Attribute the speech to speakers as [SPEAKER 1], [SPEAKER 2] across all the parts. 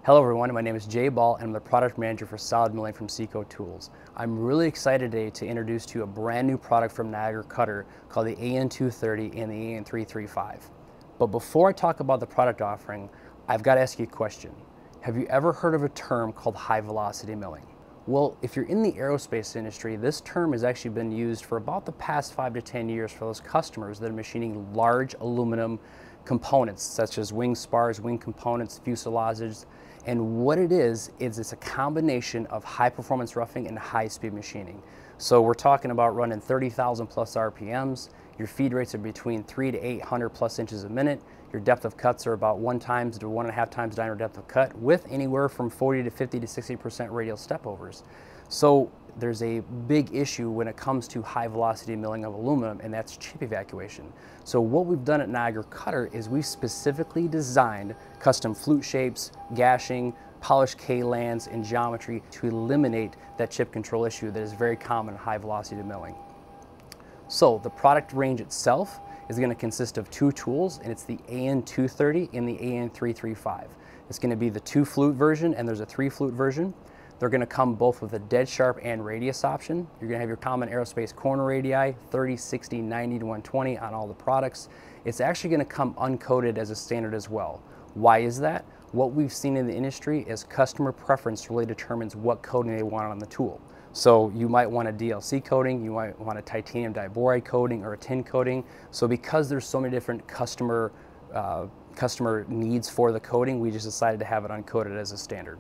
[SPEAKER 1] Hello everyone, my name is Jay Ball and I'm the product manager for solid milling from Seco Tools. I'm really excited today to introduce to you a brand new product from Niagara Cutter called the AN230 and the AN335. But before I talk about the product offering, I've got to ask you a question. Have you ever heard of a term called high velocity milling? Well, if you're in the aerospace industry, this term has actually been used for about the past 5 to 10 years for those customers that are machining large aluminum components such as wing spars, wing components, fuselages. And what it is it's a combination of high performance roughing and high speed machining. So we're talking about running 30,000 plus RPMs. Your feed rates are between 300 to 800 plus inches a minute. Your depth of cuts are about 1 times to 1.5 times diameter depth of cut with anywhere from 40 to 50 to 60% radial stepovers. So there's a big issue when it comes to high velocity milling of aluminum, and that's chip evacuation. So what we've done at Niagara Cutter is we've specifically designed custom flute shapes, gashing, polished K-lands, and geometry to eliminate that chip control issue that is very common in high velocity milling. So the product range itself is going to consist of 2 tools, and it's the AN230 and the AN335. It's going to be the 2 flute version, and there's a 3 flute version. They're going to come both with a dead sharp and radius option. You're going to have your common aerospace corner radii, 30, 60, 90 to 120 on all the products. It's actually going to come uncoated as a standard as well. Why is that? What we've seen in the industry is customer preference really determines what coating they want on the tool. So you might want a DLC coating, you might want a titanium diboride coating or a tin coating. So because there's so many different customer needs for the coating, we just decided to have it uncoated as a standard.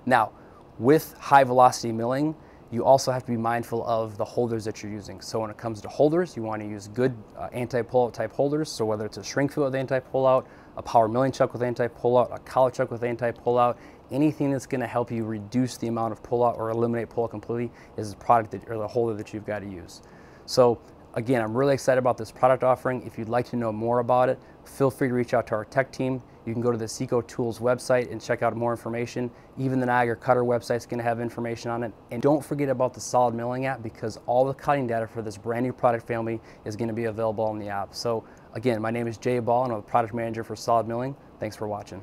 [SPEAKER 1] Now, with high velocity milling, you also have to be mindful of the holders that you're using. So when it comes to holders, you want to use good anti-pullout type holders. So whether it's a shrink fill with anti-pullout, a power milling chuck with anti-pullout, a collar chuck with anti-pullout, anything that's going to help you reduce the amount of pullout or eliminate pullout completely is the product that, or the holder that you've got to use. So again, I'm really excited about this product offering. If you'd like to know more about it, feel free to reach out to our tech team. You can go to the Seco Tools website and check out more information. Even the Niagara Cutter website is going to have information on it. And don't forget about the Solid Milling app, because all the cutting data for this brand new product family is going to be available on the app. So again, my name is Jay Ball and I'm the product manager for Solid Milling. Thanks for watching.